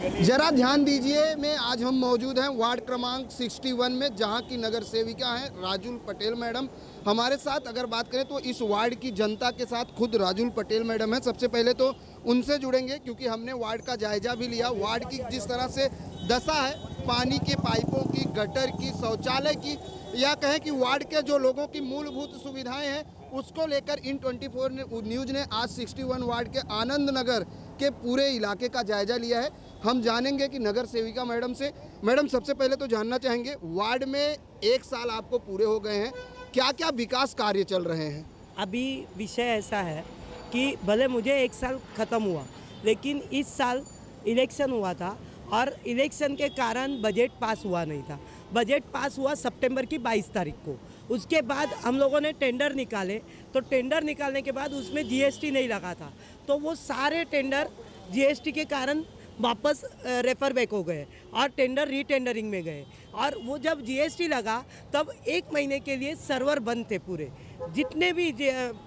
जरा ध्यान दीजिए, मैं आज हम मौजूद हैं वार्ड क्रमांक 61 में, जहां की नगर सेविका हैं राजुल पटेल मैडम हमारे साथ। अगर बात करें तो इस वार्ड की जनता के साथ खुद राजुल पटेल मैडम हैं। सबसे पहले तो उनसे जुड़ेंगे क्योंकि हमने वार्ड का जायजा भी लिया। वार्ड की जिस तरह से दशा है, पानी के पाइपों की, गटर की, शौचालय की, या कहें कि वार्ड के जो लोगों की मूलभूत सुविधाएं हैं उसको लेकर इन 24 न्यूज़ ने आज 61 वार्ड के आनंद नगर के पूरे इलाके का जायजा लिया है। हम जानेंगे कि नगर सेविका मैडम से। मैडम, सबसे पहले तो जानना चाहेंगे, वार्ड में 1 साल आपको पूरे हो गए हैं, क्या क्या विकास कार्य चल रहे हैं? अभी विषय ऐसा है कि भले मुझे 1 साल ख़त्म हुआ, लेकिन इस साल इलेक्शन हुआ था और इलेक्शन के कारण बजट पास हुआ नहीं था। बजट पास हुआ सितंबर की 22 तारीख को। उसके बाद हम लोगों ने टेंडर निकाले, तो टेंडर निकालने के बाद उसमें जीएसटी नहीं लगा था, तो वो सारे टेंडर जीएसटी के कारण वापस रेफर बैक हो गए और टेंडर रीटेंडरिंग में गए। और वो जब जीएसटी लगा तब 1 महीने के लिए सर्वर बंद थे पूरे, जितने भी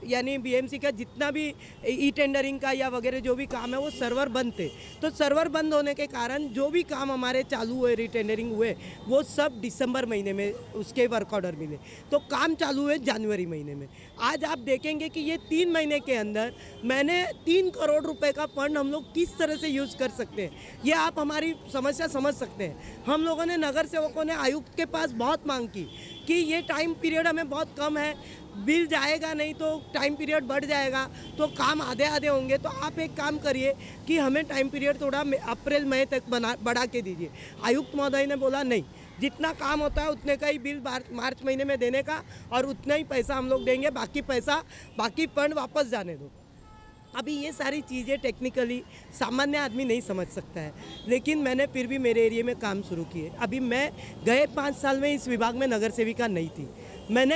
यानी बीएमसी का जितना भी ई टेंडरिंग का या वगैरह जो भी काम है वो सर्वर बंद थे। तो सर्वर बंद होने के कारण जो भी काम हमारे चालू हुए, रीटेंडरिंग हुए, वो सब दिसंबर महीने में उसके वर्क ऑर्डर मिले। तो काम चालू हुए जनवरी महीने में। आज आप देखेंगे कि ये 3 महीने के अंदर मैंने 3 करोड़ रुपए का फंड हम लोग किस तरह से यूज़ कर सकते हैं, ये आप हमारी समस्या समझ सकते हैं। हम लोगों ने, नगर सेवकों ने आयुक्त के पास बहुत मांग की कि ये टाइम पीरियड हमें बहुत कम है, बिल जाएगा नहीं तो टाइम पीरियड बढ़ जाएगा, तो काम आधे आधे होंगे, तो आप एक काम करिए कि हमें टाइम पीरियड थोड़ा अप्रैल मई तक बढ़ा के दीजिए। आयुक्त महोदय ने बोला नहीं, जितना काम होता है उतने का ही बिल मार्च महीने में देने का और उतना ही पैसा हम लोग देंगे, बाकी फंड वापस जाने दो। अभी ये सारी चीज़ें टेक्निकली सामान्य आदमी नहीं समझ सकता है, लेकिन मैंने फिर भी मेरे एरिया में काम शुरू किए। अभी मैं गए 5 साल में इस विभाग में नगर सेविका नहीं थी।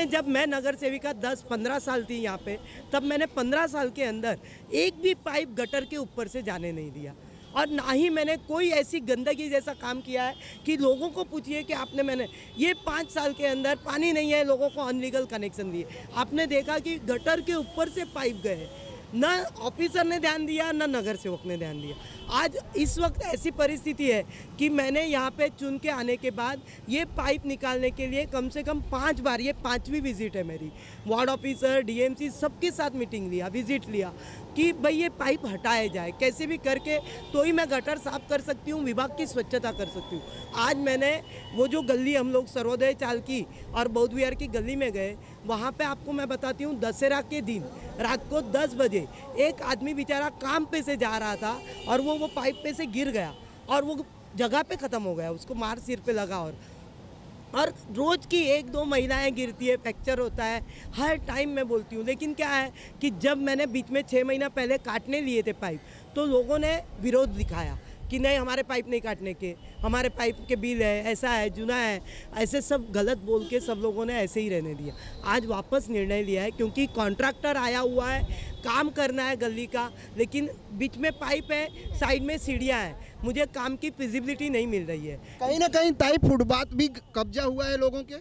जब मैं नगर सेविका 10-15 साल थी यहाँ पे, तब मैंने 15 साल के अंदर एक भी पाइप गटर के ऊपर से जाने नहीं दिया, और ना ही मैंने कोई ऐसी गंदगी जैसा काम किया है कि लोगों को पूछिए कि मैंने ये 5 साल के अंदर पानी नहीं है, लोगों को अनलीगल कनेक्शन दिए। आपने देखा कि गटर के ऊपर से पाइप गए, ना ऑफिसर ने ध्यान दिया, ना नगर सेवक ने ध्यान दिया। आज इस वक्त ऐसी परिस्थिति है कि मैंने यहाँ पे चुन के आने के बाद ये पाइप निकालने के लिए कम से कम 5 बार, ये 5वीं विजिट है मेरी, वार्ड ऑफिसर, डीएमसी सबके साथ मीटिंग लिया, विजिट लिया कि भाई ये पाइप हटाया जाए कैसे भी करके, तो ही मैं गटर साफ कर सकती हूँ, विभाग की स्वच्छता कर सकती हूँ। आज मैंने वो जो गली हम लोग सर्वोदय चाल की और बौद्ध विहार की गली में गए, वहाँ पे आपको मैं बताती हूँ, दशहरा के दिन रात को 10 बजे एक आदमी बेचारा काम पे से जा रहा था और वो पाइप पे से गिर गया और वो जगह पे ख़त्म हो गया, उसको मार सिर पे लगा। और रोज़ की 1-2 महिलाएं गिरती है, फ्रैक्चर होता है, हर टाइम मैं बोलती हूँ। लेकिन क्या है कि जब मैंने बीच में 6 महीना पहले काटने लिए थे पाइप, तो लोगों ने विरोध दिखाया कि नहीं, हमारे पाइप नहीं काटने के, हमारे पाइप के बिल है, ऐसा है, जुना है, ऐसे सब गलत बोल के सब लोगों ने ऐसे ही रहने दिया। आज वापस निर्णय लिया है क्योंकि कॉन्ट्रैक्टर आया हुआ है, काम करना है गली का, लेकिन बीच में पाइप है, साइड में सीढ़ियाँ हैं, मुझे काम की फिजिबिलिटी नहीं मिल रही है। कहीं ना कहीं ताई फुटपाथ भी कब्जा हुआ है लोगों के।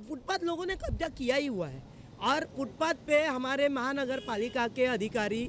फुटपाथ लोगों ने कब्जा किया ही हुआ है, और फुटपाथ पे हमारे महानगर पालिका के अधिकारी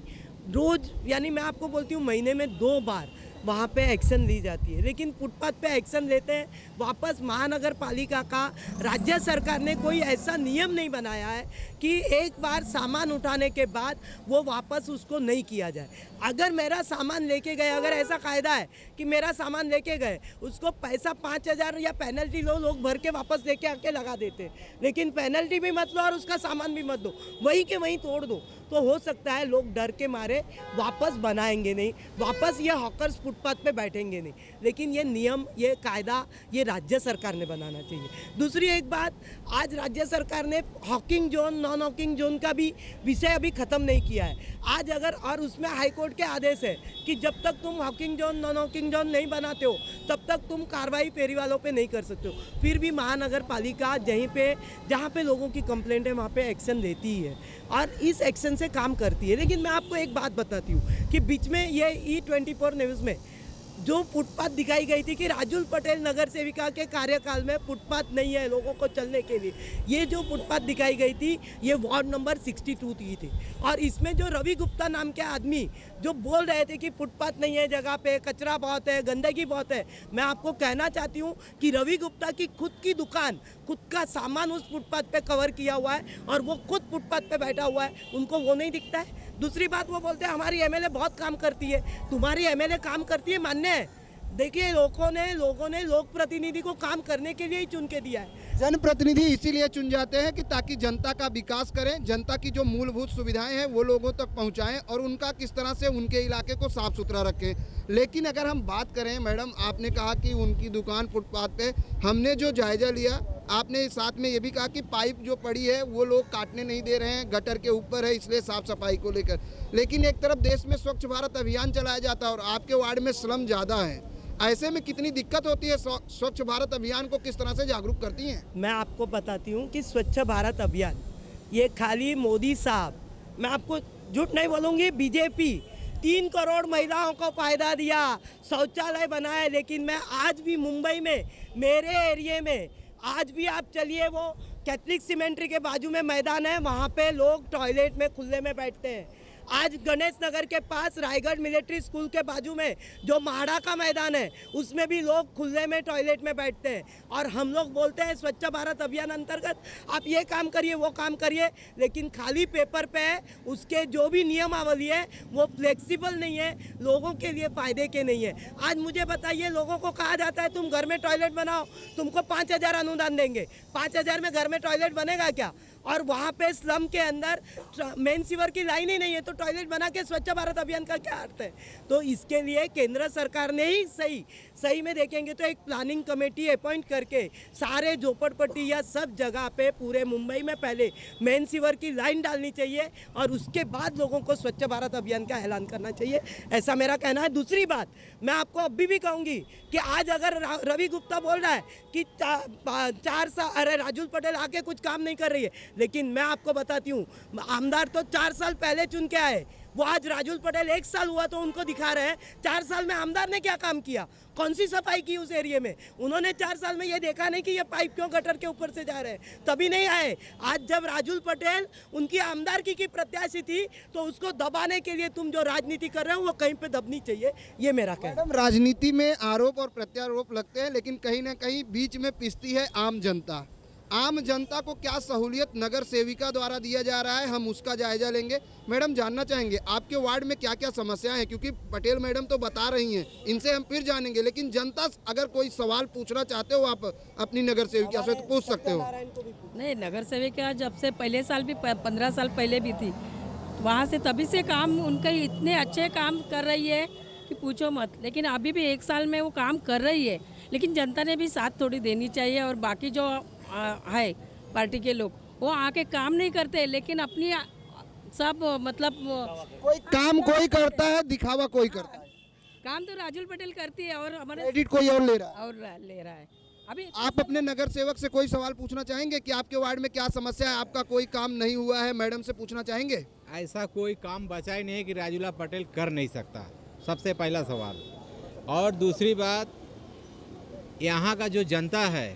रोज़, यानी मैं आपको बोलती हूँ महीने में 2 बार वहाँ पे एक्शन ली जाती है, लेकिन फुटपाथ पे एक्शन लेते हैं वापस। महानगर पालिका का, राज्य सरकार ने कोई ऐसा नियम नहीं बनाया है कि एक बार सामान उठाने के बाद वो वापस उसको नहीं किया जाए। अगर मेरा सामान लेके गए, अगर ऐसा कायदा है कि मेरा सामान लेके गए, उसको पैसा 5,000 या पेनल्टी लो, लोग भर के वापस लेके आके लगा देते, लेकिन पेनल्टी भी मत लो और उसका सामान भी मत दो, वहीं के वहीं तोड़ दो, तो हो सकता है लोग डर के मारे वापस बनाएंगे नहीं, वापस ये हॉकर्स फुटपाथ पे बैठेंगे नहीं। लेकिन ये नियम, ये कायदा, ये राज्य सरकार ने बनाना चाहिए। दूसरी एक बात, आज राज्य सरकार ने Hawking zone, non Hawking zone का भी विषय अभी ख़त्म नहीं किया है। आज अगर, और उसमें हाईकोर्ट के आदेश है कि जब तक तुम Hawking zone, non Hawking zone नहीं बनाते हो, तब तक तुम कार्रवाई फेरी वालों पे नहीं कर सकते हो। फिर भी महानगर पालिका जहाँ पे लोगों की कंप्लेंट है वहाँ पे एक्शन लेती ही है और इस एक्शन से काम करती है। लेकिन मैं आपको एक बात बताती हूँ कि बीच में ये E24 न्यूज़ में जो फुटपाथ दिखाई गई थी कि राजुल पटेल नगर सेविका के कार्यकाल में फुटपाथ नहीं है लोगों को चलने के लिए, ये जो फुटपाथ दिखाई गई थी ये वार्ड नंबर 62 की थी। और इसमें जो रवि गुप्ता नाम के आदमी जो बोल रहे थे कि फुटपाथ नहीं है जगह पे, कचरा बहुत है, गंदगी बहुत है, मैं आपको कहना चाहती हूँ कि रवि गुप्ता की खुद की दुकान, खुद का सामान उस फुटपाथ पे कवर किया हुआ है और वो खुद फुटपाथ पे बैठा हुआ है, उनको वो नहीं दिखता है। दूसरी बात वो बोलते हैं हमारी एमएलए बहुत काम करती है, तुम्हारी एमएलए काम करती है मान्य है। देखिए लोगों ने लोक प्रतिनिधि को काम करने के लिए ही चुन के दिया है। जनप्रतिनिधि इसीलिए चुन जाते हैं कि ताकि जनता का विकास करें, जनता की जो मूलभूत सुविधाएं हैं वो लोगों तक पहुंचाएं और उनका किस तरह से उनके इलाके को साफ सुथरा रखें। लेकिन अगर हम बात करें मैडम, आपने कहा कि उनकी दुकान फुटपाथ पे, हमने जो जायजा लिया, आपने साथ में ये भी कहा कि पाइप जो पड़ी है वो लोग काटने नहीं दे रहे हैं, गटर के ऊपर है, इसलिए साफ सफाई को लेकर। लेकिन एक तरफ देश में स्वच्छ भारत अभियान चलाया जाता है और आपके वार्ड में स्लम ज़्यादा है, ऐसे में कितनी दिक्कत होती है? स्वच्छ भारत अभियान को किस तरह से जागरूक करती हैं? मैं आपको बताती हूँ कि स्वच्छ भारत अभियान ये खाली मोदी साहब, मैं आपको झूठ नहीं बोलूँगी, बीजेपी 3 करोड़ महिलाओं को फायदा दिया, शौचालय बनाए। लेकिन मैं आज भी मुंबई में मेरे एरिए में आज भी आप चलिए, वो कैथलिक सीमेंट्री के बाजू में मैदान है, वहाँ पे लोग टॉयलेट में खुले में बैठते हैं। आज गणेश नगर के पास रायगढ़ मिलिट्री स्कूल के बाजू में जो माड़ा का मैदान है उसमें भी लोग खुले में टॉयलेट में बैठते हैं। और हम लोग बोलते हैं स्वच्छ भारत अभियान अंतर्गत आप ये काम करिए वो काम करिए, लेकिन खाली पेपर पे है, उसके जो भी नियमावली है वो फ्लेक्सिबल नहीं है, लोगों के लिए फ़ायदे के नहीं है। आज मुझे बताइए, लोगों को कहा जाता है तुम घर में टॉयलेट बनाओ, तुमको 5,000 अनुदान देंगे, 5,000 में घर में टॉयलेट बनेगा क्या? और वहाँ पे स्लम के अंदर मेन सीवर की लाइन ही नहीं है, तो टॉयलेट बना के स्वच्छ भारत अभियान का क्या अर्थ है? तो इसके लिए केंद्र सरकार ने ही सही में देखेंगे तो एक प्लानिंग कमेटी अपॉइंट करके सारे झोपड़पट्टी या सब जगह पे पूरे मुंबई में पहले मेन सीवर की लाइन डालनी चाहिए और उसके बाद लोगों को स्वच्छ भारत अभियान का ऐलान करना चाहिए, ऐसा मेरा कहना है। दूसरी बात मैं आपको अभी भी कहूँगी कि आज अगर रवि गुप्ता बोल रहा है कि 4 साल, अरे राजुल पटेल आके कुछ काम नहीं कर रही है, लेकिन मैं आपको बताती हूँ आमदार तो 4 साल पहले चुन के आए, वो आज राजुल पटेल 1 साल हुआ तो उनको दिखा रहे हैं 4 साल में आमदार ने क्या काम किया, कौन सी सफाई की उस एरिया में। उन्होंने 4 साल में ये देखा नहीं कि ये पाइप क्यों गटर के ऊपर से जा रहे हैं, तभी नहीं आए। आज जब राजुल पटेल उनकी आमदारकी की प्रत्याशी थी तो उसको दबाने के लिए तुम जो राजनीति कर रहे हो वो कहीं पे दबनी चाहिए, ये मेरा कहना है। राजनीति में आरोप और प्रत्यारोप लगते हैं, लेकिन कहीं ना कहीं बीच में पिसती है आम जनता। आम जनता को क्या सहूलियत नगर सेविका द्वारा दिया जा रहा है, हम उसका जायजा लेंगे। मैडम जानना चाहेंगे आपके वार्ड में क्या क्या समस्याएं हैं, क्योंकि पटेल मैडम तो बता रही हैं, इनसे हम फिर जानेंगे, लेकिन जनता अगर कोई सवाल पूछना चाहते हो आप अपनी नगर सेविका से तो पूछ सकते हो। नहीं, नगर सेविका जब से पहले साल भी 15 साल पहले भी थी, वहाँ से तभी से काम उनके इतने अच्छे काम कर रही है कि पूछो मत। लेकिन अभी भी 1 साल में वो काम कर रही है, लेकिन जनता ने भी साथ थोड़ी देनी चाहिए। और बाकी जो है पार्टी के लोग वो आके काम नहीं करते, लेकिन अपनी सब मतलब कोई काम कोई करता है, दिखावा कोई करता है। काम तो राजुल पटेल करती है और हमारे क्रेडिट कोई और ले रहा है। और ले रहा है। अभी आप अपने नगर सेवक से कोई सवाल पूछना चाहेंगे कि आपके वार्ड में क्या समस्या है, आपका कोई काम नहीं हुआ है, मैडम से पूछना चाहेंगे? ऐसा कोई काम बचा ही नहीं है कि राजूला पटेल कर नहीं सकता, सबसे पहला सवाल। और दूसरी बात, यहाँ का जो जनता है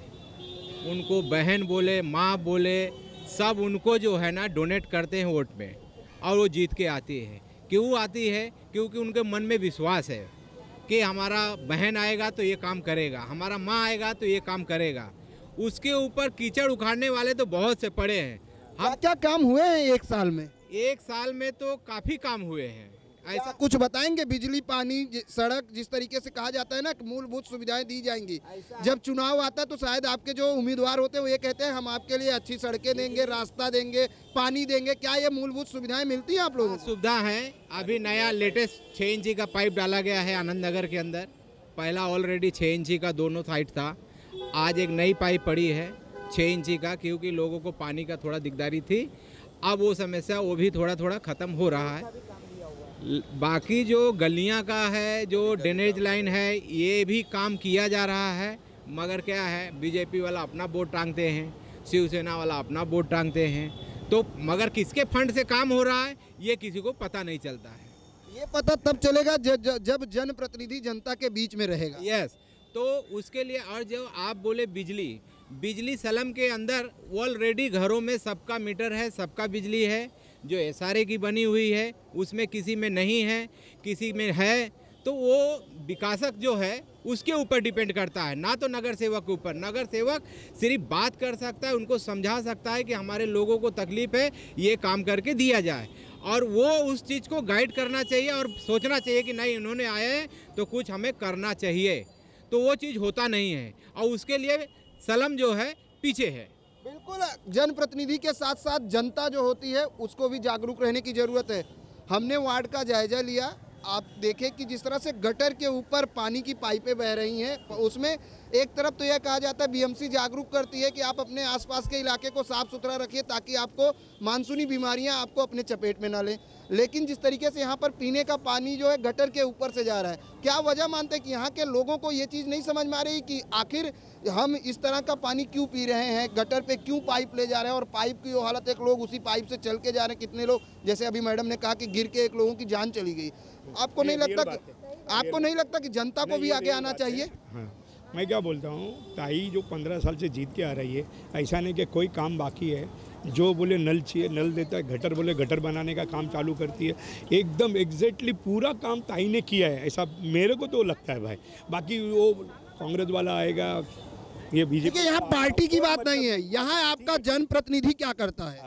उनको बहन बोले, माँ बोले, सब उनको जो है ना डोनेट करते हैं वोट में, और वो जीत के आती है। क्यों आती है? क्योंकि उनके मन में विश्वास है कि हमारा बहन आएगा तो ये काम करेगा, हमारा माँ आएगा तो ये काम करेगा। उसके ऊपर कीचड़ उखाड़ने वाले तो बहुत से पड़े हैं। हम क्या काम हुए हैं 1 साल में? 1 साल में तो काफ़ी काम हुए हैं। ऐसा कुछ बताएंगे? बिजली, पानी, सड़क, जिस तरीके से कहा जाता है ना कि मूलभूत सुविधाएं दी जाएंगी, जब चुनाव आता है तो शायद आपके जो उम्मीदवार होते हैं वो ये कहते हैं हम आपके लिए अच्छी सड़कें देंगे, रास्ता देंगे, पानी देंगे। क्या ये मूलभूत सुविधाएं मिलती हैं आप लोगों को? सुविधा है। अभी नया लेटेस्ट 6 इंची का पाइप डाला गया है आनंद नगर के अंदर। पहला ऑलरेडी 6 इंची का दोनों साइड था, आज एक नई पाइप पड़ी है 6 इंची का, क्योंकि लोगों को पानी का थोड़ा दिकदारी थी। अब वो समस्या वो भी थोड़ा थोड़ा ख़त्म हो रहा है। बाकी जो गलियां का है, जो ड्रेनेज लाइन है, ये भी काम किया जा रहा है। मगर क्या है, बीजेपी वाला अपना बोर्ड टांगते हैं, शिवसेना वाला अपना बोर्ड टांगते हैं, तो मगर किसके फंड से काम हो रहा है ये किसी को पता नहीं चलता है। ये पता तब चलेगा जब जनप्रतिनिधि जनता के बीच में रहेगा। यस, तो उसके लिए, और जो आप बोले बिजली सलम के अंदर ऑलरेडी घरों में सबका मीटर है, सबका बिजली है। जो SRA की बनी हुई है उसमें किसी में नहीं है, किसी में है, तो वो विकासक जो है उसके ऊपर डिपेंड करता है, ना तो नगर सेवक के ऊपर। नगर सेवक सिर्फ बात कर सकता है, उनको समझा सकता है कि हमारे लोगों को तकलीफ है, ये काम करके दिया जाए, और वो उस चीज़ को गाइड करना चाहिए और सोचना चाहिए कि नहीं, इन्होंने आए हैं तो कुछ हमें करना चाहिए। तो वो चीज़ होता नहीं है, और उसके लिए सलम जो है पीछे है। बिल्कुल, जनप्रतिनिधि के साथ साथ जनता जो होती है उसको भी जागरूक रहने की ज़रूरत है। हमने वार्ड का जायजा लिया, आप देखें कि जिस तरह से गटर के ऊपर पानी की पाइपें बह रही हैं, उसमें एक तरफ तो यह कहा जाता है BMC जागरूक करती है कि आप अपने आसपास के इलाके को साफ सुथरा रखिए ताकि आपको मानसूनी बीमारियां आपको अपने चपेट में ना लें, लेकिन जिस तरीके से यहाँ पर पीने का पानी जो है गटर के ऊपर से जा रहा है, क्या वजह मानते हैं कि यहाँ के लोगों को ये चीज़ नहीं समझ में आ रही कि आखिर हम इस तरह का पानी क्यों पी रहे हैं, गटर पे क्यों पाइप ले जा रहे हैं, और पाइप की वो हालत, एक लोग उसी पाइप से चल के जा रहे हैं, कितने लोग, जैसे अभी मैडम ने कहा कि गिर के एक लोगों की जान चली गई। आपको नहीं लगता कि जनता को भी आगे आना चाहिए? हाँ, मैं क्या बोलता हूँ, ताई जो 15 साल से जीत के आ रही है, ऐसा नहीं कि कोई काम बाकी है। जो बोले नल चाहिए नल देता है, गटर बोले गटर बनाने का काम चालू करती है। एकदम एग्जैक्टली पूरा काम ताई ने किया है, ऐसा मेरे को तो लगता है भाई। बाकी वो कांग्रेस वाला आएगा, ये बीजेपी। यहाँ पार्टी की बात नहीं है, यहाँ आपका जनप्रतिनिधि क्या करता है।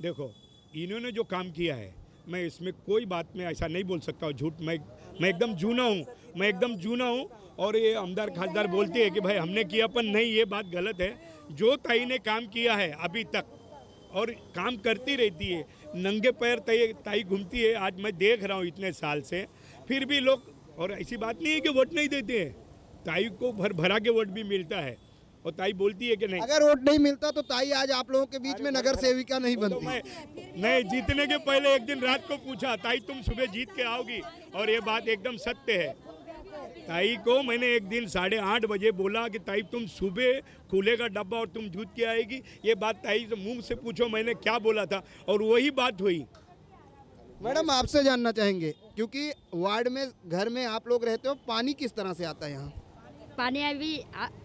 देखो, इन्होंने जो काम किया है, मैं इसमें कोई बात में ऐसा नहीं बोल सकता हूँ झूठ। मैं एकदम जूना हूँ, और ये आमदार खासदार बोलती है कि भाई हमने किया, पर नहीं, ये बात गलत है। जो ताई ने काम किया है अभी तक, और काम करती रहती है, नंगे पैर ताई घूमती है। आज मैं देख रहा हूँ इतने साल से, फिर भी लोग, और ऐसी बात नहीं है कि वोट नहीं देते हैं, ताई को भरा के वोट भी मिलता है, और ताई बोलती है कि नहीं। अगर वोट नहीं मिलता तो ताई आज आप लोगों के बीच में नगर सेविका नहीं बनती। तो मैं जीतने के पहले एक दिन रात को पूछा, ताई तुम सुबह जीत के आओगी, और ये बात एकदम सत्य है। ताई को मैंने एक दिन 8:30 बजे बोला कि ताई तुम सुबह खुलेगा डब्बा और तुम जीत के आएगी। ये बात ताई से मुंह से पूछो मैंने क्या बोला था, और वही बात हुई। मैडम, आपसे जानना चाहेंगे, क्योंकि वार्ड में, घर में आप लोग रहते हो, पानी किस तरह से आता है यहाँ? पानी अभी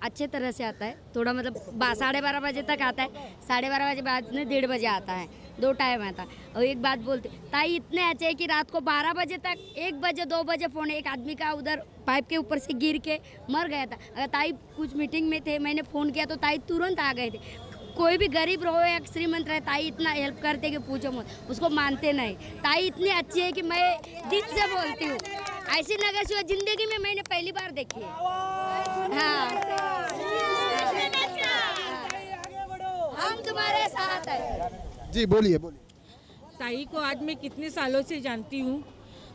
अच्छे तरह से आता है, थोड़ा मतलब 12:30 बजे तक आता है, 12:30 बजे बाद में 1:30 बजे आता है, 2 टाइम आता है। और एक बात बोलते, ताई इतने अच्छे है कि रात को 12 बजे तक, 1 बजे 2 बजे फ़ोन, एक आदमी का उधर पाइप के ऊपर से गिर के मर गया था। अगर ताई कुछ मीटिंग में थे, मैंने फ़ोन किया तो ताई तुरंत आ गए थे। कोई भी गरीब रहो या श्रीमंत रहे, ताई इतना हेल्प करते कि पूछो मत, उसको मानते नहीं। ताई इतनी अच्छी है कि मैं दिल से बोलती हूँ, ऐसी नगर सेवा जिंदगी में मैंने पहली बार देखी है। हाँ, हम तुम्हारे साथ हैं। जी बोलिए। ताई को आज मैं कितने सालों से जानती हूँ,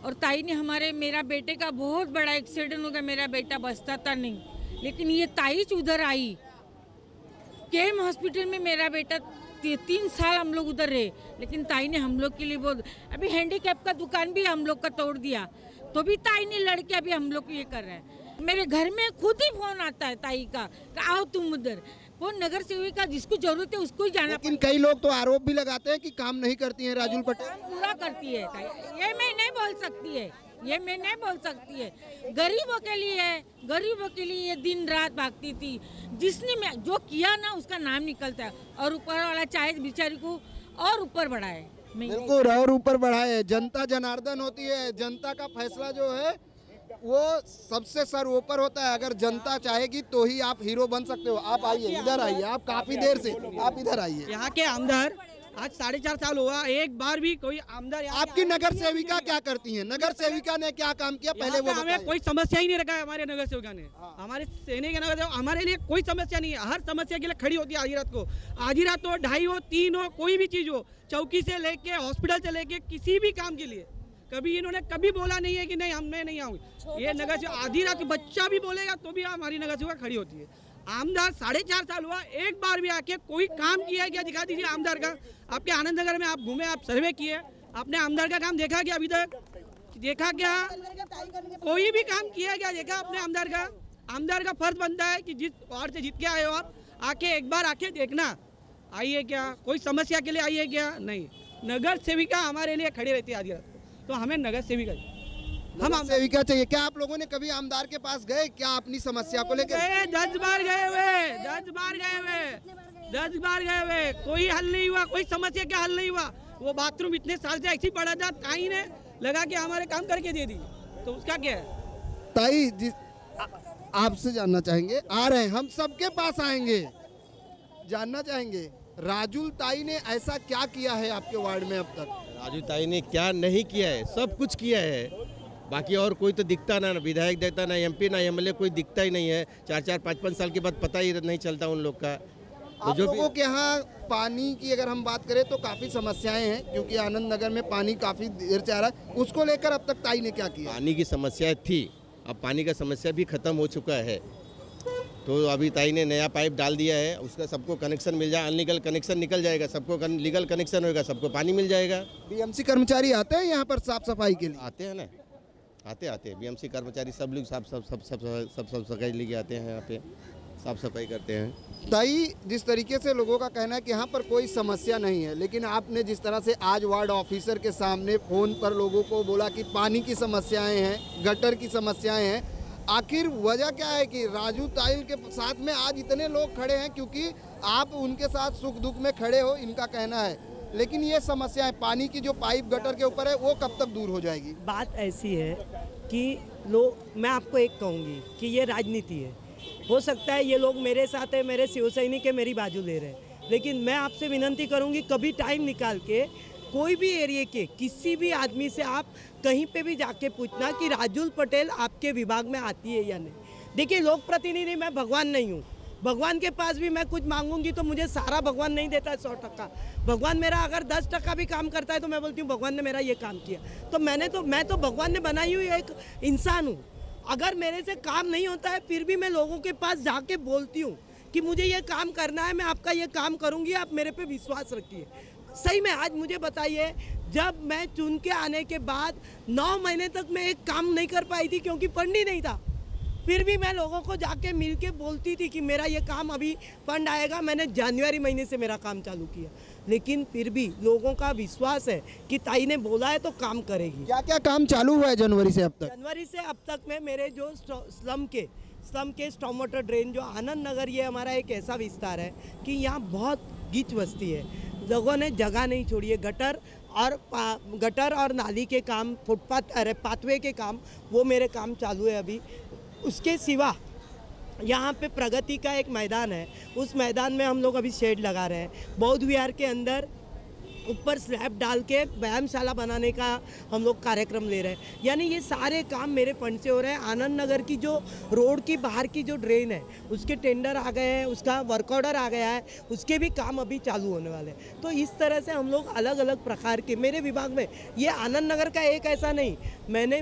और ताई ने मेरा बेटे का बहुत बड़ा एक्सीडेंट हो गया, मेरा बेटा बचता था नहीं, लेकिन ये ताई उधर आई। KM हॉस्पिटल में मेरा बेटा 3 साल हम लोग उधर रहे, लेकिन ताई ने हम लोग के लिए बहुत, अभी हैंडीकैप का दुकान भी हम लोग का तोड़ दिया, तो भी ताई ने लड़के अभी हम लोग को ये कर रहे हैं। मेरे घर में खुद ही फोन आता है ताई का, आओ तुम उधर। वो नगर सेविका जिसको जरूरत है उसको ही जाना। लेकिन कई लोग तो आरोप भी लगाते हैं कि काम नहीं करती हैं राजुल पटेल। पूरा करती है ताई, ये मैं नहीं बोल सकती है, ये मैं नहीं बोल सकती है। गरीबों के लिए है, गरीबों के लिए ये दिन रात भागती थी। जिसने जो किया ना उसका नाम निकलता है, और ऊपर वाला चाहे बेचारी को और ऊपर बढ़ाए। बिल्कुल, और ऊपर बढ़ाए। जनता जनार्दन होती है, जनता का फैसला जो है वो सबसे सर ऊपर होता है। अगर जनता चाहेगी तो ही आप हीरो बन सकते हो। आप आइए, इधर आइए, आप काफी देर से आप इधर आइए। यहाँ के आमदार आज 4.5 साल हुआ, एक बार भी कोई आमदार। आपकी नगर सेविका क्या करती हैं? नगर सेविका ने क्या काम किया पहले वो हमें कोई समस्या ही नहीं रखा है हमारे नगर सेविका ने। हमारे सेने के नगर सेवक हमारे लिए कोई समस्या नहीं है, हर समस्या के लिए खड़ी होती है। आधी रात को, आधी रात हो, 2:30 हो, 3 हो, कोई भी चीज़ हो, चौकी से लेके हॉस्पिटल से लेके किसी भी काम के लिए कभी इन्होंने कभी बोला नहीं है कि नहीं मैं नहीं आऊँगी। ये नगर सेवक आधी रात बच्चा भी बोलेगा तो भी हमारी नगर सेवक खड़ी होती है। आमदार 4.5 साल हुआ, एक बार भी आके कोई काम किया है क्या? दिखा दीजिए आमदार का। आपके आनंद नगर में आप घूमे, आप सर्वे किए, आपने आमदार का काम देखा क्या? अभी तक देखा क्या? कोई भी काम किया क्या? देखा आपने आमदार का? आमदार का फर्ज बनता है कि जिस वार्ड से जीत के आए हो आप, आके एक बार आके देखना। आइए क्या? कोई समस्या के लिए आइए क्या? नहीं, नगर सेविका हमारे लिए खड़ी रहती है आधी रात को। तो हमें नगर सेविका हम सेविका चाहिए। क्या आप लोगों ने कभी आमदार के पास गए क्या अपनी समस्या को लेकर? 10 बार गए हुए, कोई हल नहीं हुआ, कोई समस्या का हल नहीं हुआ। वो बाथरूम इतने साल से ऐसी पड़ा था, ताई ने लगा के हमारे काम करके दे दी, तो उसका क्या है? ताई आपसे जानना चाहेंगे, आ रहे हैं हम सबके पास आएंगे, जानना चाहेंगे राजुल ताई ने ऐसा क्या किया है आपके वार्ड में अब तक? राजू ताई ने क्या नहीं किया है, सब कुछ किया है। बाकी और कोई तो दिखता ना विधायक देता, ना एमपी ना एमएलए, कोई दिखता ही नहीं है। 4-4, 5-5 साल के बाद पता ही नहीं चलता उन लोग का। तो आप लोगों के यहाँ पानी की अगर हम बात करें तो काफ़ी समस्याएं हैं, क्योंकि आनंद नगर में पानी काफ़ी देर से आ रहा है। उसको लेकर अब तक ताई ने क्या किया? पानी की समस्या थी, अब पानी का समस्या भी खत्म हो चुका है। तो अभी ताई ने नया पाइप डाल दिया है, उसका सबको कनेक्शन मिल जाए, अनलीगल कनेक्शन निकल जाएगा, सबको लीगल कनेक्शन होगा, सबको पानी मिल जाएगा। बीएमसी कर्मचारी आते हैं यहाँ पर साफ सफाई के लिए? आते हैं ना, आते बीएमसी कर्मचारी सब लोग सब सफाई लेके आते हैं, यहाँ पे साफ सफाई करते हैं। ताई, जिस तरीके से लोगों का कहना है कि यहाँ पर कोई समस्या नहीं है, लेकिन आपने जिस तरह से आज वार्ड ऑफिसर के सामने फ़ोन पर लोगों को बोला कि पानी की समस्याएं हैं, गटर की समस्याएं हैं, आखिर वजह क्या है कि राजू ताई के साथ में आज इतने लोग खड़े हैं? क्योंकि आप उनके साथ सुख दुख में खड़े हो, इनका कहना है, लेकिन ये समस्याएं पानी की जो पाइप गटर के ऊपर है वो कब तक दूर हो जाएगी? बात ऐसी है कि मैं आपको एक कहूँगी कि ये राजनीति है। हो सकता है ये लोग मेरे साथ है, मेरे शिव सैनिक है, मेरी बाजू ले रहे हैं, लेकिन मैं आपसे विनती करूँगी कभी टाइम निकाल के कोई भी एरिया के किसी भी आदमी से आप कहीं पे भी जाके पूछना कि राजुल पटेल आपके विभाग में आती है या नहीं। देखिए, लोक प्रतिनिधि, मैं भगवान नहीं हूँ। भगवान के पास भी मैं कुछ मांगूंगी तो मुझे सारा भगवान नहीं देता है 100%। भगवान मेरा अगर 10% भी काम करता है तो मैं बोलती हूँ भगवान ने मेरा ये काम किया। तो मैं तो भगवान ने बनाई हुई एक इंसान हूँ। अगर मेरे से काम नहीं होता है फिर भी मैं लोगों के पास जाके बोलती हूँ कि मुझे ये काम करना है, मैं आपका ये काम करूँगी, आप मेरे पे विश्वास रखिए। सही में आज मुझे बताइए, जब मैं चुन के आने के बाद 9 महीने तक मैं एक काम नहीं कर पाई थी क्योंकि फंड ही नहीं था, फिर भी मैं लोगों को जाके मिल के बोलती थी कि मेरा ये काम अभी फंड आएगा। मैंने जनवरी महीने से मेरा काम चालू किया, लेकिन फिर भी लोगों का विश्वास है कि ताई ने बोला है तो काम करेगी। क्या क्या काम चालू हुआ है जनवरी से अब तक? जनवरी से अब तक में मेरे जो स्लम के स्टॉर्म वाटर ड्रेन, जो आनंद नगर, ये हमारा एक ऐसा विस्तार है कि यहाँ बहुत गीच बस्ती है, लोगों ने जगह नहीं छोड़ी है। गटर और नाली के काम, फुटपाथ पाथवे के काम, वो मेरे काम चालू है अभी। उसके सिवा यहाँ पे प्रगति का एक मैदान है, उस मैदान में हम लोग अभी शेड लगा रहे हैं। बौद्ध विहार के अंदर ऊपर स्लैब डाल के व्यायामशाला बनाने का हम लोग कार्यक्रम ले रहे हैं। यानी ये सारे काम मेरे फंड से हो रहे हैं। आनंद नगर की जो रोड की बाहर की जो ड्रेन है उसके टेंडर आ गए हैं, उसका वर्क ऑर्डर आ गया है, उसके भी काम अभी चालू होने वाले हैं। तो इस तरह से हम लोग अलग अलग प्रकार के मेरे विभाग में, ये आनंद नगर का एक ऐसा नहीं, मैंने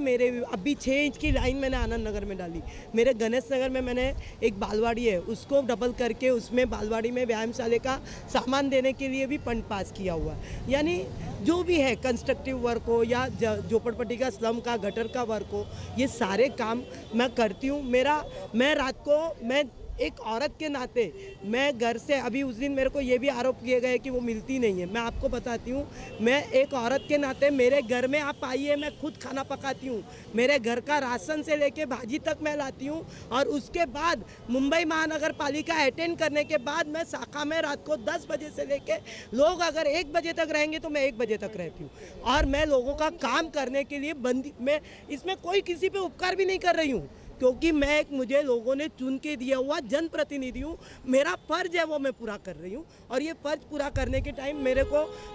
अभी 6 इंच की लाइन मैंने आनंद नगर में डाली। मेरे गणेश नगर में मैंने एक बालवाड़ी है, उसको डबल करके उसमें बालवाड़ी में व्यायामशाले का सामान देने के लिए भी फंड पास किया हुआ है। यानी जो भी है, कंस्ट्रक्टिव वर्क हो या झोपड़पट्टी का स्लम का गटर का वर्क हो, ये सारे काम मैं करती हूँ। मैं रात को एक औरत के नाते मैं घर से, अभी उस दिन मेरे को ये भी आरोप किए गए कि वो मिलती नहीं है। मैं आपको बताती हूँ, मैं एक औरत के नाते मेरे घर में आप आइए, मैं खुद खाना पकाती हूँ, मेरे घर का राशन से लेके भाजी तक मैं लाती हूँ। और उसके बाद मुंबई महानगर पालिका अटेंड करने के बाद मैं शाखा में रात को 10 बजे से लेके लोग अगर 1 बजे तक रहेंगे तो मैं 1 बजे तक रहती हूँ। और मैं लोगों का काम करने के लिए मैं इसमें कोई किसी पे उपकार भी नहीं कर रही हूँ, क्योंकि मुझे लोगों ने चुन के दिया हुआ जनप्रतिनिधि हूँ। मेरा फर्ज है वो मैं पूरा कर रही हूँ। और ये फर्ज पूरा करने के टाइम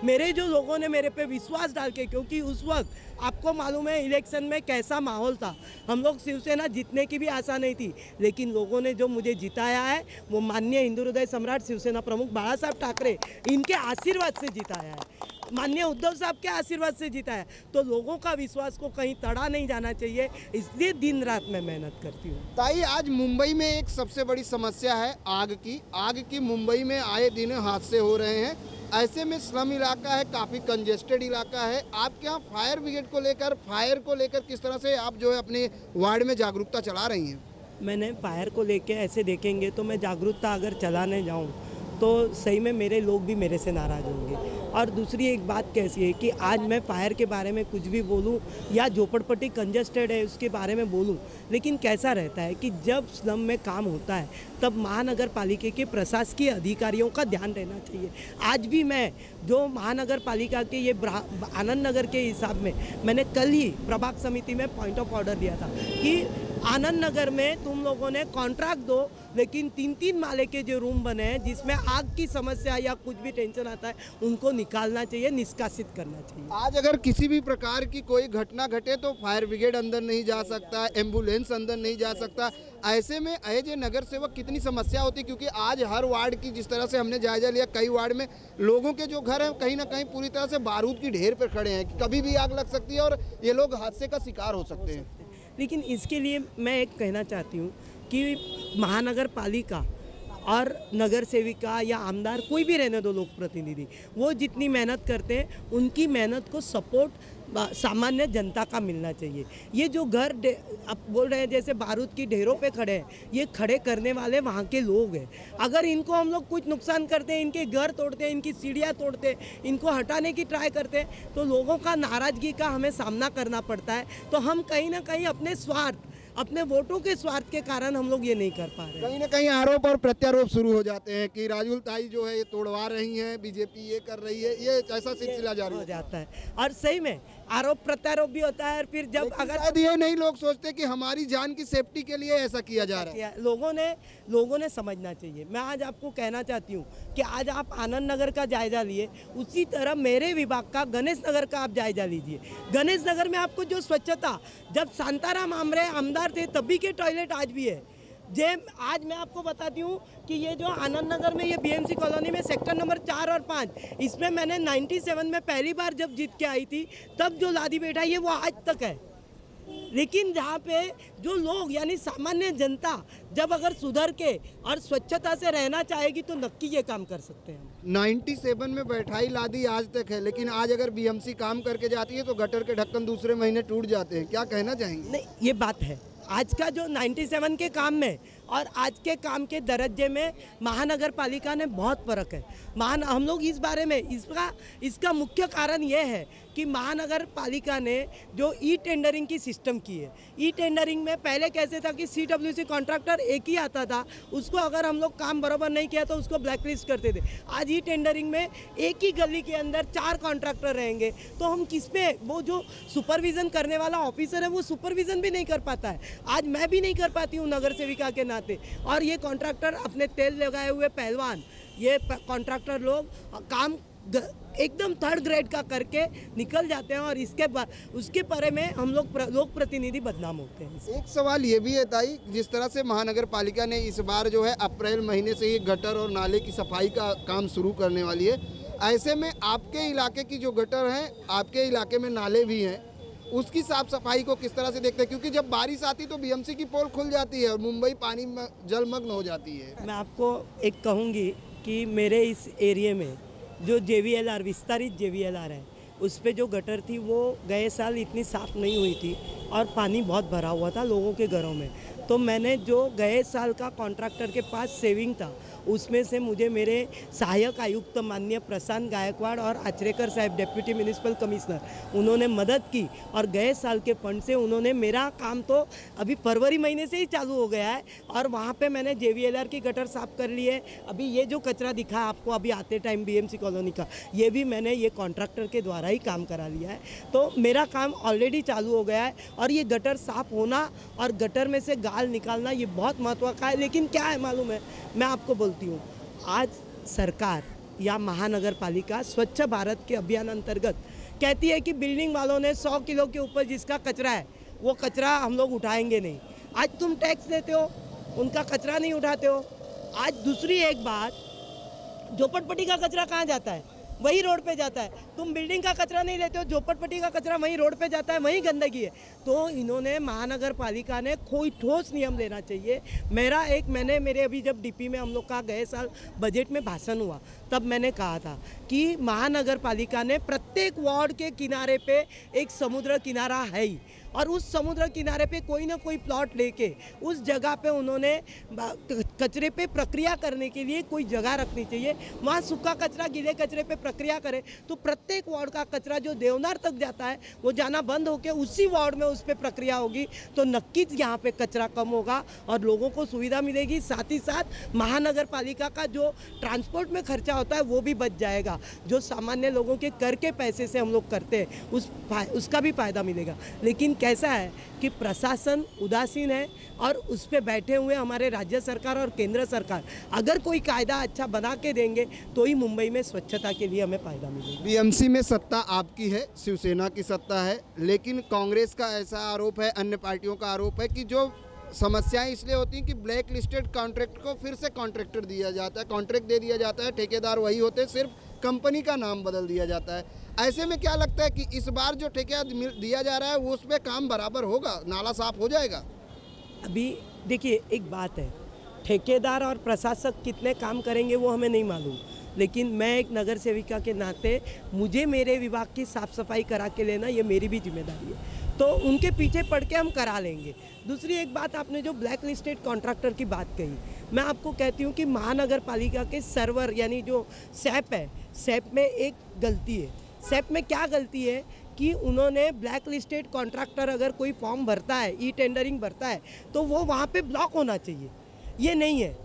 मेरे जो लोगों ने मेरे पे विश्वास डाल के, क्योंकि उस वक्त आपको मालूम है इलेक्शन में कैसा माहौल था, हम लोग शिवसेना जीतने की भी आशा नहीं थी, लेकिन लोगों ने जो मुझे जिताया है वो माननीय हिंदू हृदय सम्राट शिवसेना प्रमुख बाला साहब ठाकरे, इनके आशीर्वाद से जिताया है, माननीय उद्धव साहब के आशीर्वाद से जीता है। तो लोगों का विश्वास को कहीं तड़ा नहीं जाना चाहिए, इसलिए दिन रात मैं मेहनत करती हूँ। ताई, आज मुंबई में एक सबसे बड़ी समस्या है आग की मुंबई में आए दिन हादसे हो रहे हैं। ऐसे में स्लम इलाका है, काफ़ी कंजेस्टेड इलाका है। आपके यहाँ फायर ब्रिगेड को लेकर किस तरह से आप जो है अपने वार्ड में जागरूकता चला रही हैं? मैंने फायर को लेके ऐसे देखेंगे तो मैं जागरूकता अगर चलाने जाऊँ तो सही में मेरे लोग भी मेरे से नाराज़ होंगे। और दूसरी एक बात कैसी है कि आज मैं फायर के बारे में कुछ भी बोलूं या झोपड़पट्टी कंजस्टेड है उसके बारे में बोलूं, लेकिन कैसा रहता है कि जब स्लम में काम होता है तब महानगर पालिका के प्रशासकीय अधिकारियों का ध्यान रहना चाहिए। आज भी मैं जो महानगर पालिका के ये आनंद नगर के हिसाब में मैंने कल ही प्रभाग समिति में पॉइंट ऑफ ऑर्डर दिया था कि आनंद नगर में तुम लोगों ने कॉन्ट्रैक्ट दो, लेकिन 3-3 माले के जो रूम बने हैं जिसमें आग की समस्या या कुछ भी टेंशन आता है उनको निकालना चाहिए, निष्कासित करना चाहिए। आज अगर किसी भी प्रकार की कोई घटना घटे तो फायर ब्रिगेड अंदर नहीं जा सकता, एम्बुलेंस अंदर नहीं जा सकता। ऐसे में एज ए नगर सेवक कितनी समस्या होती, क्योंकि आज हर वार्ड की जिस तरह से हमने जायजा लिया, कई वार्ड में लोगों के जो घर हैं कहीं ना कहीं पूरी तरह से बारूद की ढेर पर खड़े हैं, कभी भी आग लग सकती है और ये लोग हादसे का शिकार हो सकते हैं। लेकिन इसके लिए मैं एक कहना चाहती हूँ कि महानगर पालिका और नगर सेविका या आमदार कोई भी रहने दो, लोक प्रतिनिधि, वो जितनी मेहनत करते हैं उनकी मेहनत को सपोर्ट सामान्य जनता का मिलना चाहिए। ये जो घर अब बोल रहे हैं जैसे बारूद की ढेरों पे खड़े हैं, ये खड़े करने वाले वहाँ के लोग हैं। अगर इनको हम लोग कुछ नुकसान करते हैं, इनके घर तोड़ते हैं, इनकी सीढ़ियाँ तोड़ते हैं, इनको हटाने की ट्राई करते हैं, तो लोगों का नाराज़गी का हमें सामना करना पड़ता है। तो हम कहीं ना कहीं अपने स्वार्थ, अपने वोटों के स्वार्थ के कारण हम लोग ये नहीं कर पा रहे। कहीं ना कहीं आरोप और प्रत्यारोप शुरू हो जाते हैं कि राजुल ताई जो है ये तोड़वा रही हैं, बीजेपी ये कर रही है, ये ऐसा सिलसिला जारी हो जाता है। और सही में आरोप प्रत्यारोप भी होता है। और फिर जब अगर शायद ये नहीं लोग सोचते कि हमारी जान की सेफ्टी के लिए ऐसा किया जा रहा है। लोगों ने समझना चाहिए। मैं आज आपको कहना चाहती हूँ कि आज आप आनंद नगर का जायजा लिए, उसी तरह मेरे विभाग का गणेश नगर का आप जायजा लीजिए। गणेश नगर में आपको जो स्वच्छता, जब शांताराम आमरे आमदार थे तभी के टॉयलेट आज भी है। आज मैं आपको बताती हूँ कि ये जो आनंद नगर में ये बीएमसी कॉलोनी में सेक्टर नंबर 4 और 5, इसमें मैंने 97 में पहली बार जब जीत के आई थी तब जो लादी बैठाई है वो आज तक है। लेकिन जहाँ पे जो लोग यानी सामान्य जनता जब अगर सुधर के और स्वच्छता से रहना चाहेगी तो नक्की ये काम कर सकते हैं। 97 में बैठाई लादी आज तक है, लेकिन आज अगर बीएमसी काम करके जाती है तो गटर के ढक्कन दूसरे महीने टूट जाते हैं। क्या कहना चाहेंगे? नहीं, ये बात है। आज का जो 97 के काम में और आज के काम के दर्जे में महानगर पालिका ने बहुत फर्क है। हम लोग इस बारे में इसका मुख्य कारण ये है कि महानगर पालिका ने जो ई टेंडरिंग की सिस्टम की है। ई टेंडरिंग में पहले कैसे था कि CWC कॉन्ट्रैक्टर एक ही आता था, उसको अगर हम लोग काम बराबर नहीं किया तो उसको ब्लैकलिस्ट करते थे। आज ई टेंडरिंग में एक ही गली के अंदर 4 कॉन्ट्रैक्टर रहेंगे, तो हम किस पे, वो जो सुपरविज़न करने वाला ऑफिसर है वो सुपरविज़न भी नहीं कर पाता है। आज मैं भी नहीं कर पाती हूँ नगर सेविका के नाते। और ये कॉन्ट्रैक्टर अपने तेल लगाए हुए पहलवान, ये कॉन्ट्रैक्टर लोग काम एकदम 3rd ग्रेड का करके निकल जाते हैं और उसके परे में हम लोग प्रतिनिधि बदनाम होते हैं। एक सवाल ये भी है ताई, जिस तरह से महानगर पालिका ने इस बार जो है अप्रैल महीने से ही गटर और नाले की सफाई का काम शुरू करने वाली है, ऐसे में आपके इलाके की जो गटर हैं, आपके इलाके में नाले भी हैं, उसकी साफ सफाई को किस तरह से देखते हैं? क्योंकि जब बारिश आती तो बीएमसी की पोल खुल जाती है और मुंबई पानी में जलमग्न हो जाती है। मैं आपको एक कहूँगी कि मेरे इस एरिया में जो JVLR विस्तारित JVLR है, उस पे जो गटर थी वो गए साल इतनी साफ़ नहीं हुई थी और पानी बहुत भरा हुआ था लोगों के घरों में। तो मैंने जो गए साल का कॉन्ट्रैक्टर के पास सेविंग था उसमें से मुझे मेरे सहायक आयुक्त माननीय प्रशांत गायकवाड़ और आचरेकर साहब डिप्टी म्यूनिसिपल कमिश्नर, उन्होंने मदद की और गए साल के फंड से उन्होंने मेरा काम तो अभी फरवरी महीने से ही चालू हो गया है और वहाँ पे मैंने JVLR की गटर साफ़ कर ली है। अभी ये जो कचरा दिखा आपको अभी आते टाइम BMC कॉलोनी का, ये भी मैंने ये कॉन्ट्रैक्टर के द्वारा ही काम करा लिया है। तो मेरा काम ऑलरेडी चालू हो गया है और ये गटर साफ़ होना और गटर में से गाल निकालना ये बहुत महत्व का है। लेकिन क्या है मालूम है, मैं आपको बोलती हूँ, आज सरकार या महानगर पालिका स्वच्छ भारत के अभियान अंतर्गत कहती है कि बिल्डिंग वालों ने 100 किलो के ऊपर जिसका कचरा है वो कचरा हम लोग उठाएंगे नहीं। आज तुम टैक्स देते हो, उनका कचरा नहीं उठाते हो। आज दूसरी एक बात, झोपड़पट्टी का कचरा कहाँ जाता है? वही रोड पे जाता है। तुम बिल्डिंग का कचरा नहीं लेते हो, झोपड़पट्टी का कचरा वहीं रोड पे जाता है, वहीं गंदगी है। तो इन्होंने महानगर पालिका ने कोई ठोस नियम लेना चाहिए। मैंने अभी जब DP में हम लोग का गए साल बजट में भाषण हुआ तब मैंने कहा था कि महानगर पालिका ने प्रत्येक वार्ड के किनारे पे एक समुद्र किनारा है ही, और उस समुद्र किनारे पे कोई ना कोई प्लॉट लेके उस जगह पे उन्होंने कचरे पे प्रक्रिया करने के लिए कोई जगह रखनी चाहिए। वहाँ सूखा कचरा गीले कचरे पे प्रक्रिया करे तो प्रत्येक वार्ड का कचरा जो देवनार तक जाता है वो जाना बंद होकर उसी वार्ड में उस पर प्रक्रिया होगी, तो नक्की यहाँ पे कचरा कम होगा और लोगों को सुविधा मिलेगी। साथ ही साथ महानगर पालिका का जो ट्रांसपोर्ट में खर्चा होता है वो भी बच जाएगा, जो सामान्य लोगों के कर के पैसे से हम लोग करते हैं उसका भी फायदा मिलेगा। लेकिन कैसा है कि प्रशासन उदासीन है और उस पर बैठे हुए हमारे राज्य सरकार और केंद्र सरकार अगर कोई कायदा अच्छा बना के देंगे तो ही मुंबई में स्वच्छता के लिए हमें फायदा मिलेगा। बीएमसी में सत्ता आपकी है, शिवसेना की सत्ता है, लेकिन कांग्रेस का ऐसा आरोप है, अन्य पार्टियों का आरोप है कि जो समस्याएं इसलिए होती हैं कि ब्लैक लिस्टेड कॉन्ट्रैक्ट को फिर से कॉन्ट्रैक्टर दिया जाता है, कॉन्ट्रैक्ट दे दिया जाता है, ठेकेदार वही होते हैं, सिर्फ कंपनी का नाम बदल दिया जाता है। ऐसे में क्या लगता है कि इस बार जो ठेका दिया जा रहा है वो उस पर काम बराबर होगा, नाला साफ हो जाएगा? अभी देखिए एक बात है, ठेकेदार और प्रशासक कितने काम करेंगे वो हमें नहीं मालूम, लेकिन मैं एक नगर सेविका के नाते मुझे मेरे विभाग की साफ़ सफाई करा के लेना ये मेरी भी जिम्मेदारी है, तो उनके पीछे पड़ के हम करा लेंगे। दूसरी एक बात, आपने जो ब्लैक लिस्टेड कॉन्ट्रैक्टर की बात कही, मैं आपको कहती हूँ कि महानगर पालिका के सर्वर यानी जो सैप है, सैप में एक गलती है। सैप में क्या गलती है कि उन्होंने ब्लैक लिस्टेड कॉन्ट्रैक्टर अगर कोई फॉर्म भरता है, ई टेंडरिंग भरता है, तो वो वहाँ पे ब्लॉक होना चाहिए, ये नहीं है।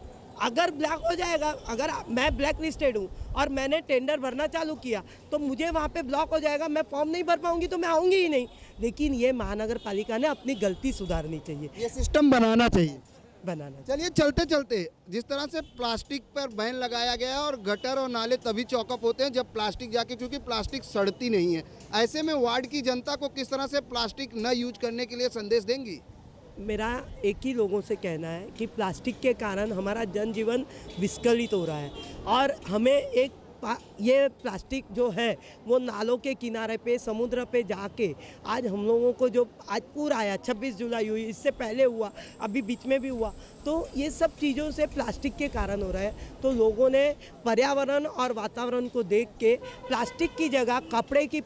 अगर ब्लॉक हो जाएगा, अगर मैं ब्लैक लिस्टेड हूँ और मैंने टेंडर भरना चालू किया तो मुझे वहाँ पे ब्लॉक हो जाएगा, मैं फॉर्म नहीं भर पाऊँगी तो मैं आऊँगी ही नहीं। लेकिन ये महानगर पालिका ने अपनी गलती सुधारनी चाहिए, ये सिस्टम बनाना चाहिए। चलिए चलते चलते जिस तरह से प्लास्टिक पर बैन लगाया गया है और गटर और नाले तभी चौकअप होते हैं जब प्लास्टिक जाके, क्योंकि प्लास्टिक सड़ती नहीं है, ऐसे में वार्ड की जनता को किस तरह से प्लास्टिक न यूज करने के लिए संदेश देंगी? मेरा एक ही लोगों से कहना है कि प्लास्टिक के कारण हमारा जनजीवन विस्कलित हो रहा है और हमें एक ये प्लास्टिक जो है वो नालों के किनारे पे, समुद्र पे जाके आज हम लोगों को जो आज पूरा आया 26 जुलाई हुई, इससे पहले हुआ, अभी बीच में भी हुआ, तो ये सब चीज़ों से प्लास्टिक के कारण हो रहा है। तो लोगों ने पर्यावरण और वातावरण को देख के प्लास्टिक की जगह कपड़े की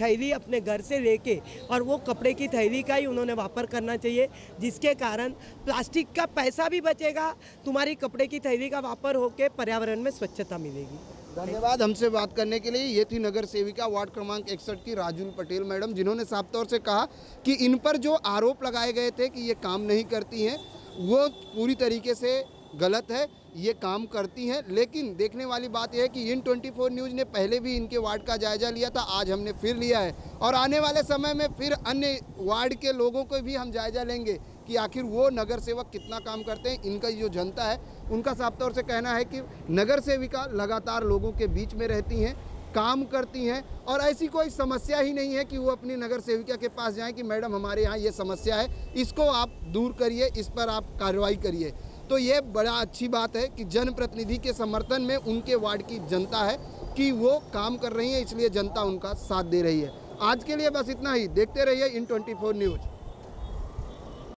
थैली अपने घर से लेके और वो कपड़े की थैली का ही उन्होंने वापर करना चाहिए, जिसके कारण प्लास्टिक का पैसा भी बचेगा, तुम्हारी कपड़े की थैली का वापर होकर पर्यावरण में स्वच्छता मिलेगी। धन्यवाद हमसे बात करने के लिए। ये थी नगर सेविका वार्ड क्रमांक 61 की राजुल पटेल मैडम, जिन्होंने साफ तौर से कहा कि इन पर जो आरोप लगाए गए थे कि ये काम नहीं करती हैं वो पूरी तरीके से गलत है, ये काम करती हैं। लेकिन देखने वाली बात यह है कि इन 24 न्यूज़ ने पहले भी इनके वार्ड का जायजा लिया था, आज हमने फिर लिया है और आने वाले समय में फिर अन्य वार्ड के लोगों को भी हम जायजा लेंगे कि आखिर वो नगर सेवक कितना काम करते हैं। इनका जो जनता है उनका साफ तौर से कहना है कि नगर सेविका लगातार लोगों के बीच में रहती हैं, काम करती हैं और ऐसी कोई समस्या ही नहीं है कि वो अपनी नगर सेविका के पास जाएं कि मैडम हमारे यहाँ ये समस्या है, इसको आप दूर करिए, इस पर आप कार्रवाई करिए। तो ये बड़ा अच्छी बात है कि जनप्रतिनिधि के समर्थन में उनके वार्ड की जनता है कि वो काम कर रही है, इसलिए जनता उनका साथ दे रही है। आज के लिए बस इतना ही। देखते रहिए इन 24 न्यूज़।